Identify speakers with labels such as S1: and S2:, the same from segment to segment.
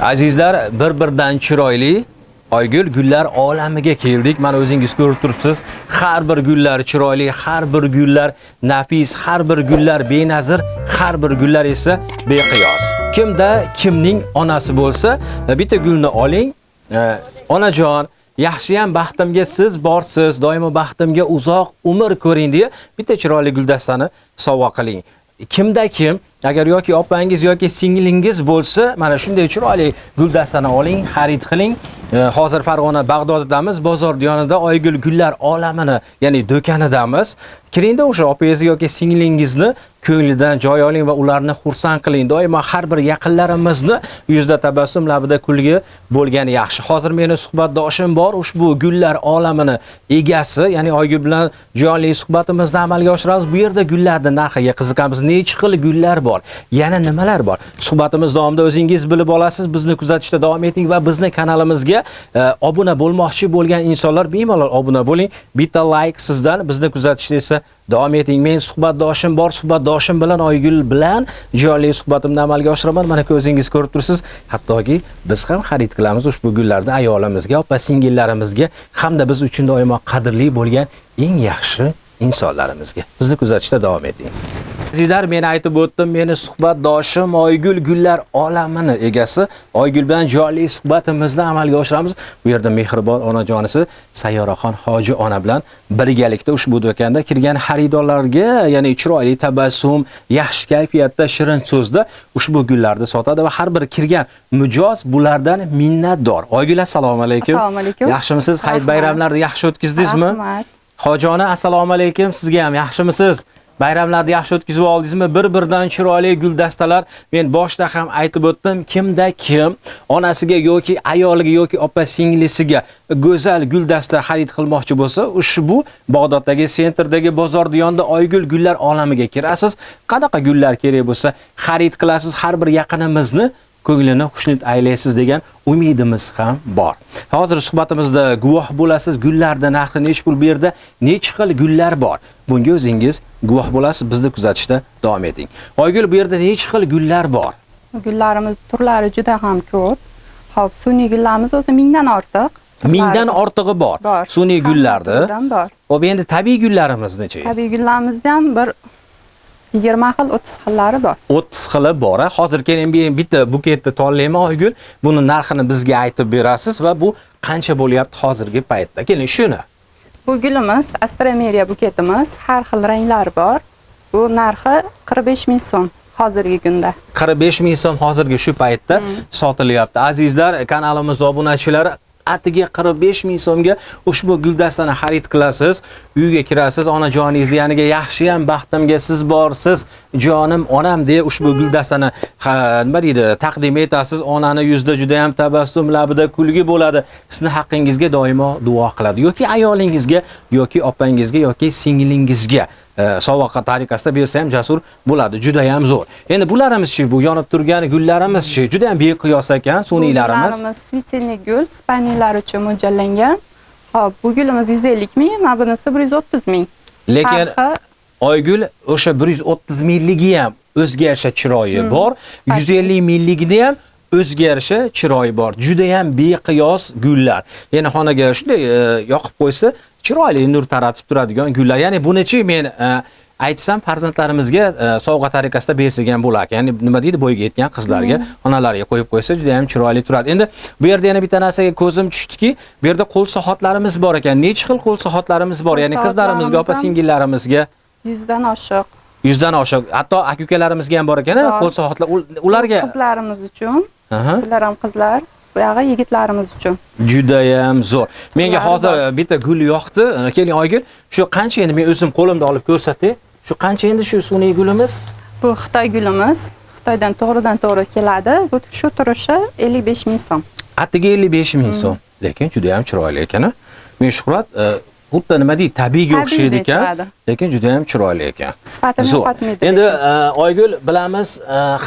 S1: Azizlar, bir-biridan chiroyli Oygul gullar olamiga keldik. Mana o'zingiz ko'rib turibsiz. Har bir gullar chiroyli, har bir gullar nafis, har bir gullar benazir, har bir gullar esa beqiyos. Kimda kimning onasi bo'lsa, bitta gulni oling. Onajon, yaxshiyam baxtimga siz borsiz, doimo baxtimga uzoq umr ko'ring deya bitta chiroyli guldastani sovg'a qiling. Kimda kim agar yoki opangiz yoki singlingiz bo'lsa, mana shunday chiroyli guldastani oling, xarid qiling. Hozir Farg'ona Bag'dodidamiz, bozor yonida Oygul gullar olamini, ya'ni do'konidamiz. Kiringda o'sha opangiz yoki singlingizni ko'nglidan joy oling va ularni xursand qiling. Doimo har bir yaqinlarimizni yuzda tabassum, labida kulgi bo'lgani yaxshi. Hozir meni suhbatdoshim bor, ushbu gullar olamini egasi, ya'ni Oygul bilan jonli suhbatimizni amalga oshiramiz. Bu yerda gullarning narxiga qiziqamiz. Necha xil gullar bor? Yana nimalar bor? Suhbatimiz davomida o'zingiz bilib olasiz. Bizni kuzatishda davom eting va bizni kanalimizga obuna bo'lmoqchi bo'lgan insonlar bemalol obuna bo'ling. Bitta like sizdan, bizni kuzatishda esa davom eting. Men suhbatdoshim bor, suhbatdoshim bilan Oygul bilan jonli suhbatimni amalga oshiraman. Mana ko'zingiz ko'rib tursiz. Hattoki biz ham xarid qilamiz ushbu gullarni ayolimizga, opa-singillarimizga hamda biz uchun doimo qadrli bo'lgan eng yaxshi insonlarimizga. Bizni kuzatishda davom eting. Azizlar, men aytib o'tdim, meni suhbatdoshim Oygul gullar olamini egasi. Oygul bilan jonli suhbatimizni amalga oshiramiz. Bu yerda mehribon onajonisi Sayyoraxon hoji ona bilan birgalikda ushbu do'konda kirgan xaridorlarga, ya'ni chiroyli tabassum, yaxshi kayfiyatda, shirin so'zda ushbu gullarni sotadi va har bir kirgan mijoz bulardan minnatdor. Oygul, assalomu alaykum.
S2: Assalomu alaykum.
S1: Yaxshimisiz? Hayit bayramlarni yaxshi o'tkazdingizmi?
S2: Rahmat.
S1: Hojona, assalomu alaykum. Sizga ham yaxshimisiz? Bayramlarni yaxshi o'tkazib oldingizmi? Bir-biridan chiroyli guldastalar. Men boshda ham aytib o'tdim, kimda kim onasiga yoki ayoliga yoki opa-singlisiga go'zal guldasta xarid qilmoqchi bo'lsa, ushbu Bag'doddagi sentrdagi bozor yonida Oygul gullar olamiga kirasiz. Qanaqa gullar kerak bo'lsa, xarid qilasiz. Har bir yaqinimizni ko'nglini xushnud aylaysiz degan umidimiz ham bor. Hozir suhbatimizda guvoh bo'lasiz, gullarning narxi nech pul, bu yerda necha xil gullar bor. Bunga o'zingiz guvoh bo'lasiz, bizni kuzatishda davom eting. Oygul, bu yerda necha xil gullar bor?
S2: Gullarimiz turlari juda ham ko'p. Xo'p, sun'iy gullarimiz o'zi 1000 dan ortiq.
S1: 1000 dan ortig'i bor. Sun'iy gullardi. Xo'p, endi tabiiy gullarimiz necha?
S2: Tabiiy gullarimizni ham bir 20 xil, 30 xillari bor.
S1: 30 xili bor. Hozir keling bitta buketni tanlayman Oygul. Buni narxini bizga aytib berasiz va bu qancha bo'lyapti hozirgi paytda? Keling shuni.
S2: Bu gulimiz Astromeriya buketimiz, har xil ranglari bor. Bu narxi 45 ming so'm hozirgi kunda. 45
S1: ming so'm hozirgi shu paytda sotilyapti. Azizlar, kanalimiz obunachilari, atiga 45 ming so'mga ushbu guldastani xarid qilasiz, uyga kirasiz, onajoningiz yoniga yaxshiyam baxtimga siz borsiz, jonim onam deya ushbu guldastani nima deydi, taqdim etasiz. Onani yuzda juda ham tabassum, labida kulgi bo'ladi. Sizni haqqingizga doimo duo qiladi. Yoki ayolingizga, yoki opangizga, yoki singlingizga sovg'a tariqasida bersa ham jasur bo'ladi. Juda ham zo'r. Endi bularimiz-chi, bu yonib turgan gullarimiz-chi, juda ham beqiyos ekan, sun'iylarimiz.
S2: Gullarimiz svitelniy gul, spaniylar uchun mo'ljallangan. Xo'p, bu gulimiz 150 ming, mana bunisi 130 ming.
S1: Lekin Oygul, o'sha 130 mingligi ham o'zga yarasha chiroyi bor, 150 mingligida ham o'zga yarasha chiroyi bor. Juda ham beqiyos gullar. Ya'ni xonaga shunday yoqib qo'ysa, chiroyli nur taratib turadigan gullar. Ya'ni buni-chi men aytsam farzandlarimizga sovg'a tariqasida bersak ham bo'lar. Ya'ni nima deydi, bo'yga yetgan qizlarga, onalariga qo'yib qo'ysa juda ham chiroyli turadi. Endi bu yerda yana bitta narsaga ko'zim tushdiki, bu yerda qo'l soatlarimiz bor ekan. Necha xil qo'l soatlarimiz bor? Ya'ni qizlarimizga, opa-singillarimizga
S2: 100 dan oshiq.
S1: 100 dan oshiq. Hatto aka-ukalarimizga ham bor ekan, qo'l soatlar. Ularga
S2: qizlarimiz uchun, ular ham qizlar, bu yog'i yigitlarimiz uchun.
S1: Juda ham zo'r. Menga hozir bitta gul yoqdi. Keling Oygul, shu qancha endi men o'zim qo'limda olib ko'rsatay. Shu qancha endi shu sun'iy gulimiz?
S2: Bu Xitoy gulimiz. Xitoydan to'g'ridan-to'g'ri keladi. Bu shu turishi 55 ming so'm.
S1: Atiga 55 ming so'm. Lekin juda ham chiroyli ekan. Men Shuhrat, xuddi nima deydi, tabiiyga o'xshaydi ekan, lekin juda ham chiroyli ekan.
S2: Sifatini yo'qotmaydi.
S1: Endi Oygul, bilamiz,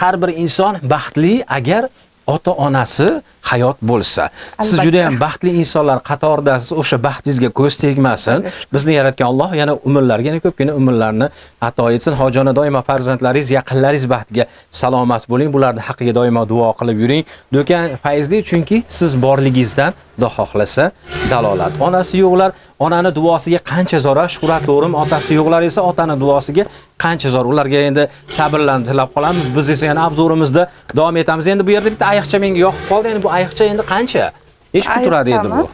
S1: har bir inson baxtli agar ota-onasi hayot bo'lsa. Siz
S2: Albatta.
S1: juda ham baxtli insonlar qatoridasiz. O'sha baxtingizga ko'z tegmasin. Bizni yaratgan Alloh yana umrlarga, yana ko'pgina umrlarni ato etsin. Hojona doimo farzandlaringiz, yaqinlaringiz baxtiga salomat bo'ling. Bularning haqqiga doimo duo qilib yuring. Do'kon fayzli chunki siz borligingizdan Xudo xohlasa dalolat. Onasi yo'qlar, onani duosiga qancha zora, Shuhrat to'g'rim, otasi yo'qlar esa otani duosiga qancha zor. Ularga endi sabrlarni tilab qolamiz. Biz esa yana obzorimizda davom etamiz. Endi bu yerda bitta ayiqcha menga yoqib qoldi. Endi bu ayiqcha endi qancha? Nechga turadi endi bu?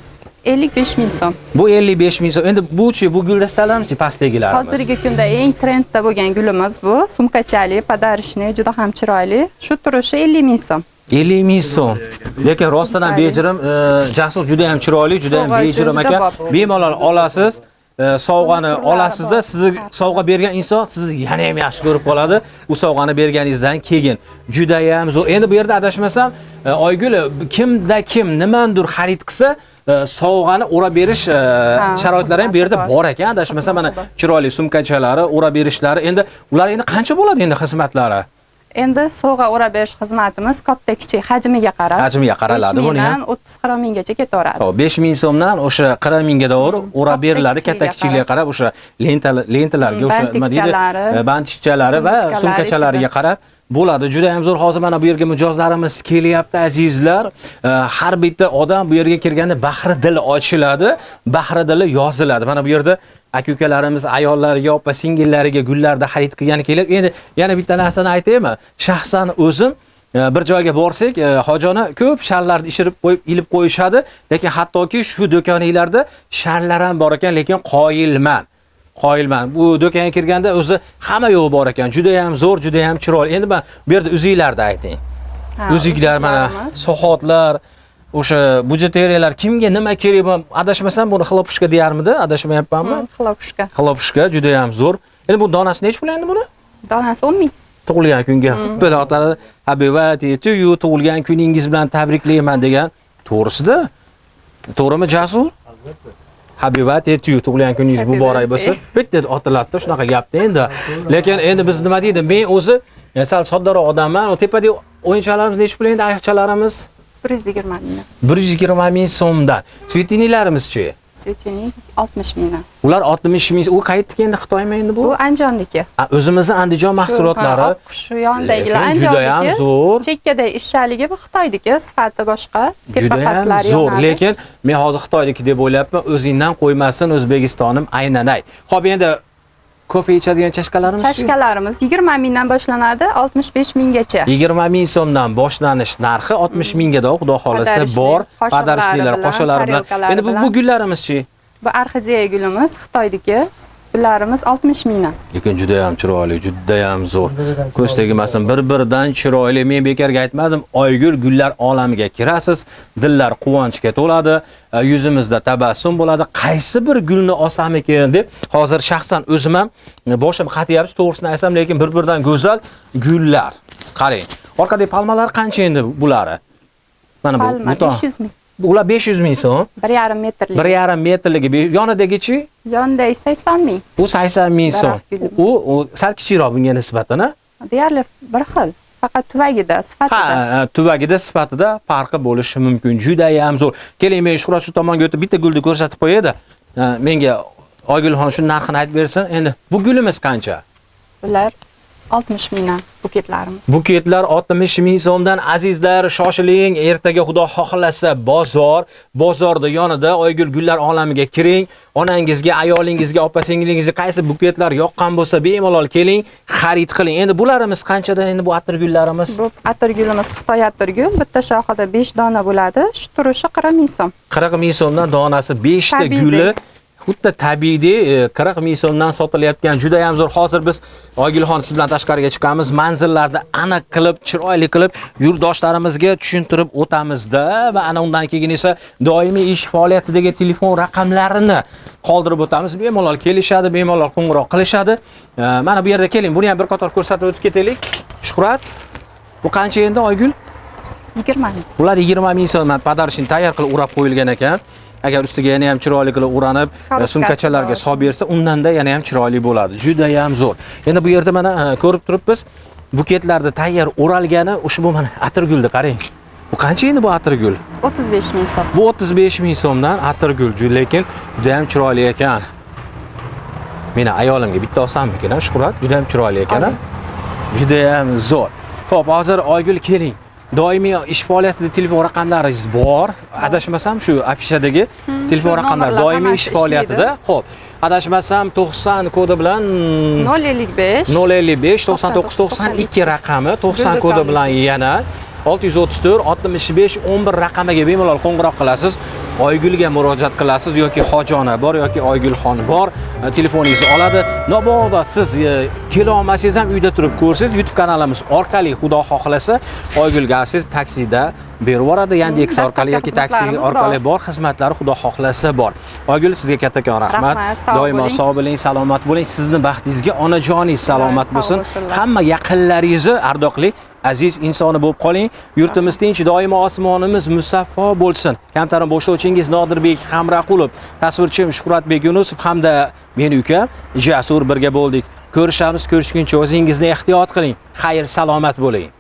S2: 55 ming so'm.
S1: Bu 55 ming so'm. Endi bu-chi, bu guldastalarichi pastdagilarimiz?
S2: Hozirgi kunda eng trendda bo'lgan gulimiz bu. Sumkachali, podarishniy, juda ham chiroyli. Shu turishi 50 ming so'm.
S1: 50 ming so'm. Lekin rostdan bejirim, Jasur juda ham chiroyli, juda ham bejirim ekan. Bemalol olasiz. Sovg'ani olasizda, sizni sovg'a bergan inson sizni yana ham yaxshi ko'rib qoladi. U sovg'ani berganingizdan keyin juda ham zo'r. Endi bu yerda adashmasam, Oygul kimda kim nimandir xarid qilsa, sovg'ani o'rab berish sharoitlari ham bu yerda bor ekan. Adashmasam, mana chiroyli sumkachalari, o'rab berishlari. Endi ular endi qancha bo'ladi endi xizmatlari?
S2: Endi sovg'a o'rab berish xizmatimiz katta kichik hajmiga qarab.
S1: Hajmiga qaraladi buni ham.
S2: 30-40 minggacha ketaveradi.
S1: 5 ming so'mdan o'sha 40 mingga doğru o'rab beriladi, katta kichiklarga qarab, o'sha lentalarga, o'sha nima deydi, bantikchalari va sumkachalariga qarab bo'ladi. Juda ham zo'r. Hozir mana bu yerga mijozlarimiz kelyapti, azizlar. Har bitta odam bu yerga kirganda bahri dili ochiladi, bahri dili yoziladi. Mana bu yerda aka-ukalarimiz ayollariga, opa-singillariga gullarda xarid qilgani kelib. Endi yana bitta narsani aytaymi? Shaxsan o'zim bir joyga borsak, hojona ko'p sharlarni ishirib qo'yib, ilib qo'yishadi, lekin hattoki shu do'koninglarda sharlar ham bor ekan, lekin qoyilman. Bu do'konga kirganda o'zi hamma yo'q bor ekan. Juda ham zo'r, juda ham chiroyli. Endi men bu yerda uzuklarni ayting. Uzuklar mana sohotlar, o'sha bujeteriyalar kimga nima kerak bo'lsa, adashmasam buni xlopushka deyarmidi? Adashmayapmanmi?
S2: Xlopushka.
S1: Xlopushka juda ham zo'r. Endi bu donasi nech pul endi buni?
S2: Donasi 10 ming.
S1: Tug'ilgan kunga bilaotadi. Habibati to you, tug'ilgan kuningiz bilan tabriklayman degan. To'g'risida? To'g'rimi Jasur? Albatta. Habibati to you, tug'ilgan kuningiz muborak bo'lsin. Bitta otiladi, shunaqa gapda endi. Lekin endi biz nima deydi? Men o'zi sal soddaroq odamman. O tepadagi o'yinchoqlarimiz nech pul endi, ayiqchalarimiz?
S2: 120 ming.
S1: 120 ming so'mdan. Svetinilarimiz-chi?
S2: Svetinik 60 mingdan.
S1: Ular 60 ming. U qaytdiki endi Xitoymi endi bu?
S2: Bu Andijonniki.
S1: O'zimizni Andijon mahsulotlari.
S2: Shu yondagilar Andijonniki. Chekkada ishchaligi bu Xitoydiki, sifati boshqa, tepa pastlari
S1: zo'r, lekin men hozir Xitoydiki deb o'ylayapman. O'zingdan qo'ymasin O'zbekistonim aynanay. Xo'p, endi kofe ichadigan chashkalarimiz?
S2: Chashkalarimiz 20 mingdan boshlanadi, 65 minggacha.
S1: 20 ming so'mdan boshlanish narxi 60 mingga xudo xolasa bor. Padarishlar, qo'shalar bilan. Endi bu gullarimiz-chi?
S2: Bu orxideya gulimiz Xitoydiki. Gullarimiz 60 mingdan.
S1: Lekin juda ham chiroyli, juda ham zo'r. Ko'z tegmasin, bir-biridan chiroyli. Men bekarga aytmadim, Oygul gullar olamiga kirasiz, dillar quvonchga to'ladi, yuzimizda tabassum bo'ladi. Qaysi bir gulni olsam ekan deb hozir shaxsan o'zim ham boshim qatiyapti, to'g'risini aytsam, lekin bir-biridan go'zal gullar. Qarang. Orqadagi palmalar qancha endi bulari? Mana bu
S2: 500 ming.
S1: Ular 500 ming so'm.
S2: 1,5 metrlik.
S1: 1,5 metrligi. Yonidagichi?
S2: Yonidagi 80 ming.
S1: Bu 80 ming so'm. U sal kichikroq bunga nisbatan, a?
S2: Deyarli bir xil. Faqat tuvagida, sifatida.
S1: Ha, tuvagida, sifatida farqi bo'lishi mumkin. Juda ham zo'r. Keling, men Shuhrat shu tomonga o'tib bitta gulni ko'rsatib qo'yadi. Menga Oygulxon shu narxini aytib bersin. Endi bu gulimiz qancha?
S2: Bular 60 mingdan buketlarimiz.
S1: Buketlar 60 ming so'mdan. Azizlar, shoshiling. Ertaga Xudo xohlasa bozorda yonida Oygul gullar olamiga kiring. Onangizga, ayolingizga, opa-singilingizga qaysi buketlar yoqqan bo'lsa, bemalol keling, xarid qiling. Endi bularimiz qanchadan endi bu atirgullarimiz?
S2: Bu atirgulimiz Xitoy atirgul, bitta shoxida 5 dona bo'ladi. Shu turishi 40 ming so'm.
S1: 40 ming so'mdan donasi 5 ta guli. Xuddi tabiiy 40 ming so'mdan sotilayotgan juda ham zo'r. Hozir biz Oygulxon siz bilan tashqariga chiqamiz, manzillarni aniq qilib, chiroyli qilib yurtdoshlarimizga tushuntirib o'tamizda va ana undan keyin esa doimiy ish faoliyatidagi telefon raqamlarini qoldirib o'tamiz. Bemalol kelishadi, bemalol qo'ng'iroq qilishadi. Mana bu yerda keling, buni ham bir qator ko'rsatib o'tib ketaylik. Shuhrat, bu qancha endi Oygul?
S2: 20 ming.
S1: Ular 20 ming so'mdan padarishni tayyor qilib urab qo'yilgan ekan. Agar ustiga yana ham chiroyli qilib uranib, sumkachalarga solib bersa, undanda yana ham chiroyli bo'ladi. Juda ham zo'r. Endi bu yerda mana ko'rib turibmiz, buketlarda tayyor o'ralgani ushbu mana atirgulni qarang. Bu qancha endi bu atirgul?
S2: 35 ming so'm.
S1: Bu 35 ming so'mdan atirgul, lekin juda ham chiroyli ekan. Meni ayolimga bitta olsammikin, Shuhrat? Juda ham chiroyli ekan. Juda ham zo'r. Xo'p, hozir Oygul keling. Doimiy ish faoliyatida telefon raqamlaringiz bor. Adashmasam shu afishadagi telefon raqamlari doimiy ish faoliyatida. Xo'p, adashmasam 90 kodi bilan
S2: 055
S1: 055 99 92 raqami, 90 kodi bilan yana 634 65 11 raqamiga bemalol qo'ng'iroq qilasiz. Oygulga murojaat qilasiz yoki Hojona bor yoki Oygulxon bor, telefoningizni oladi. Mabodo siz kela olmasangiz ham uyda turib ko'rsangiz, YouTube kanalimiz orqali Xudo xohlasa Oygulga siz taksida berib yuboradi, Yandex orqali yoki taksi orqali bor, xizmatlari Xudo xohlasa bor. Oygul, sizga kattakon rahmat. Doimo sog' bo'ling, salomat bo'ling. Sizni baxtingizga onajoningiz salomat bo'lsin. Hamma yaqinlaringizni ardoqli aziz insoni bo'lib qoling. Yurtimiz tinch, doimo osmonimiz musaffo bo'lsin. Kamtarin boshlovchingiz Nodirbek Hamraqulov, tasvirchim Shuhratbek Yunusov hamda men ukam Jasur birga bo'ldik. Ko'rishamiz, ko'rishguncha o'zingizni ehtiyot qiling. Xayr, salomat bo'ling.